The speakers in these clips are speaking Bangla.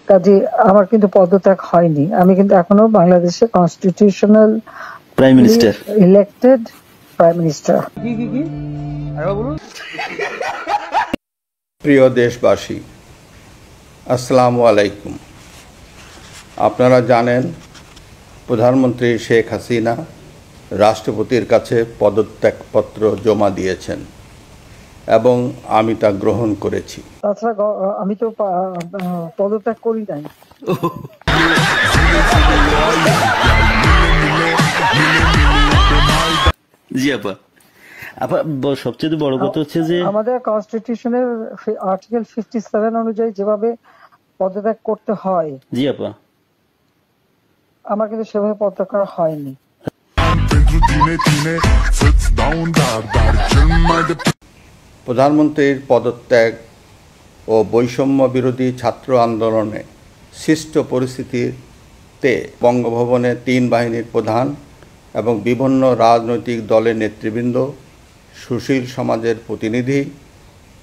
কাজে আমার কিন্তু পদত্যাগ হয়নি, আমি কিন্তু এখনো বাংলাদেশের constitutional prime minister, elected prime minister. প্রিয় দেশবাসী, আসসালামু আলাইকুম। আপনারা জানেন প্রধানমন্ত্রী শেখ হাসিনা রাষ্ট্রপতির কাছে পদত্যাগপত্র জমা দিয়েছেন এবং আমি তা গ্রহণ করেছি। তাছাড়া আমি তো পদত্যাগ করি নাই। জি আপা, সবচেয়ে বড় কথা হচ্ছে যে আমাদের কনস্টিটিউশনের আর্টিকেল 57 অনুযায়ী যেভাবে পদত্যাগ করতে হয়, জি আপা, আমার কিন্তু সেভাবে পদত্যাগ করা হয়নি। প্রধানমন্ত্রীর পদত্যাগ ও বৈষম্য বিরোধী ছাত্র আন্দোলনে সৃষ্ট পরিস্থিতিতে বঙ্গভবনে 3 বাহিনীর প্রধান এবং বিভিন্ন রাজনৈতিক দলের নেতৃবৃন্দ, সুশীল সমাজের প্রতিনিধি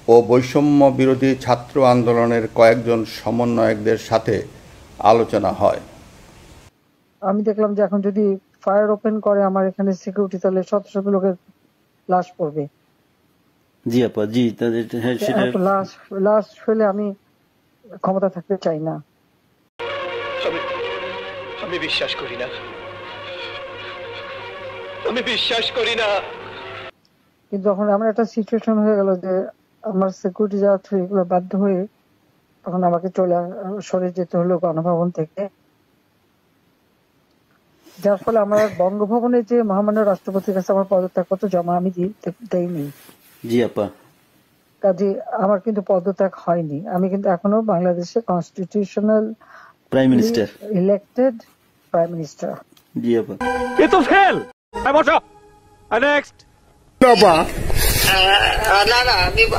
ও বৈষম্য বিরোধী ছাত্র আন্দোলনের কয়েকজন সমন্বয়কদের সাথে আলোচনা হয়। আমি দেখলাম যে এখন যদি ফায়ার ওপেন করে আমার এখানে সিকিউরিটি, তাহলে শত শত লোকের লাশ পড়বে। জি আপা, জি, লাশ ফেলে আমি ক্ষমতা থাকতে চাই না। আমি বিশ্বাস করি না, আমি বিশ্বাস করি না। কিন্তু যখন আমার একটা সিচুয়েশন হয়ে গেল যে আমার সিকিউরিটি যাওয়া এগুলো বাধ্য হয়ে তখন আমাকে সরে যেতে হলো গণভবন থেকে, যার ফলে আমার বঙ্গভবনে যে মহামান্য রাষ্ট্রপতির কাছে আমার পদত্যাগপত্র জমা আমি দেইনি। জি আপা, কাজে আমার কিন্তু পদত্যাগ হয়নি, আমি কিন্তু এখনো বাংলাদেশের constitutional prime minister, elected prime minister. জি আপা। এ তো ফেল। বসো, নেক্সট। না না,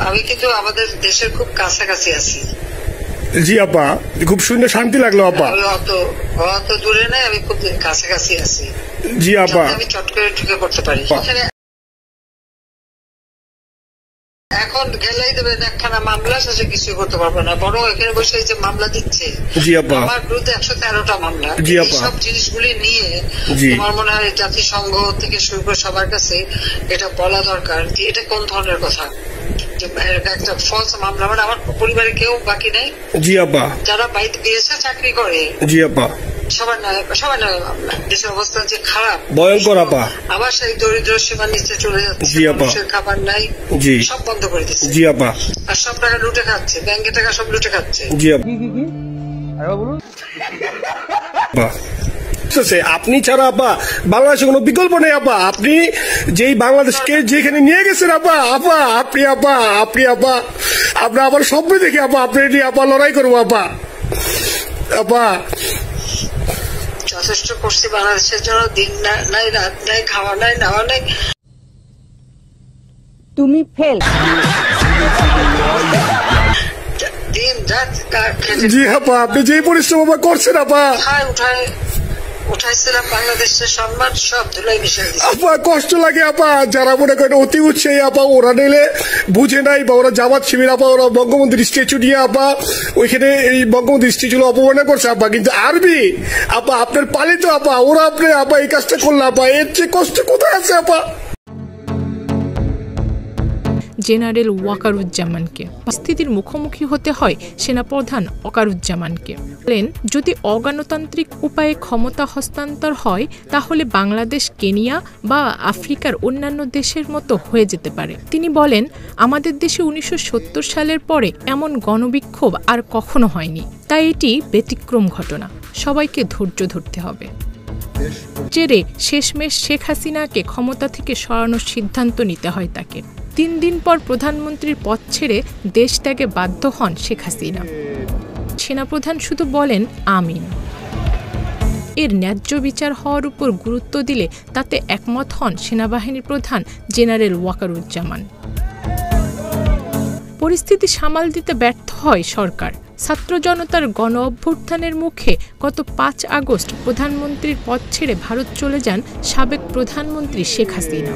আমি কিন্তু আমাদের দেশের খুব কাছাকাছি আছি। জি আপা, খুব সুন্দর, শান্তি লাগলো আপা। অত দূরে নাই, আমি খুব কাছাকাছি আছি। জি আপা, আমি চট করে ঢুকে পড়তে পারি। এখন গেলেই দেবেন একখানা মামলা, শেষে কিছু করতে পারবো না, বরং এখানে বসে যে মামলা দিচ্ছে আমার বিরুদ্ধে 113টা মামলা। সব জিনিসগুলি নিয়ে আমার মনে হয় জাতিসংঘ থেকে শুরু করে সবার কাছে এটা বলা দরকার যে এটা কোন ধরনের কথা, একটা ফলস মামলা। মানে আমার পরিবারে কেউ বাকি নেই। জি আপা, যারা বাইরে গিয়েছে চাকরি করে, জি আপা, সবার নামে মামলা। দেশের অবস্থা যে খারাপ, ভয়ঙ্কর আপা। আবার সেই দরিদ্র সীমার নিচে চলে যাচ্ছে, মানুষের খাবার নাই, সব বন্ধ করে দিচ্ছে। জি আপা, আর সব টাকা লুটে খাচ্ছে, ব্যাংকের টাকা সব লুটে খাচ্ছে। জি আপা, আপনি ছাড়া আপা বাংলাদেশে কোনো বিকল্প নেই আপা। আপনি যেই বাংলাদেশকে যেখানে নিয়ে গেছেন আপা, আপনি আবার স্বপ্ন দেখে আপা আপনি নিয়ে আপা লড়াই করবো আপা। যথেষ্ট করছি বাংলাদেশের জন্য, দিন নাই রাত নাই, খাওয়া নাই নাওয়া নাই। তুমি ফেল। দিন রাত জি আপা, আপনি যে পরিশ্রম আপা করছেন আপা, উঠাইছিলাম বাংলাদেশের সম্মান সব ধুলাই মিশাই দিচ্ছে আপা। কষ্ট লাগে আপা, যারা মনে করেন অতি উৎসাহী আপা, ওরা নিলে বুঝে নাই বা ওরা জামাত শিবির আপা, ওরা বঙ্গবন্ধুর স্ট্যাচু নিয়ে আপা ওইখানে এই বঙ্গবন্ধুর স্ট্যাচু অপমাননা করছে আপা। কিন্তু আরবি আপা আপনার পালিত আপা, ওরা আপনি আপা এই কাজটা করলে আপা, এর চেয়ে কষ্ট কোথায় আছে আপা? জেনারেল ওয়াকারুজ্জামানকে স্থিতির মুখোমুখি হতে হয় সেনাপ্রধান ওয়াকারুজ্জামানকে। বলেন, যদি অগণতান্ত্রিক উপায়ে ক্ষমতা হস্তান্তর হয় তাহলে বাংলাদেশ কেনিয়া বা আফ্রিকার অন্যান্য দেশের মতো হয়ে যেতে পারে। তিনি বলেন, আমাদের দেশে 1970 সালের পরে এমন গণবিক্ষোভ আর কখনো হয়নি, তাই এটি ব্যতিক্রম ঘটনা, সবাইকে ধৈর্য ধরতে হবে। জেরে শেষমেশ শেখ হাসিনাকে ক্ষমতা থেকে সরানোর সিদ্ধান্ত নিতে হয় তাকে। 3 দিন পর প্রধানমন্ত্রীর পদ ছেড়ে দেশ ত্যাগে বাধ্য হন শেখ হাসিনা। সেনাপ্রধান শুধু বলেন আমিন। এর ন্যায্য বিচার হওয়ার উপর গুরুত্ব দিলে তাতে একমত হন সেনাবাহিনীর প্রধান জেনারেল ওয়াকারুজ্জামান। পরিস্থিতি সামাল দিতে ব্যর্থ হয় সরকার। ছাত্র জনতার গণ অভ্যুত্থানের মুখে গত 5 আগস্ট প্রধানমন্ত্রীর পদ ছেড়ে ভারত চলে যান সাবেক প্রধানমন্ত্রী শেখ হাসিনা।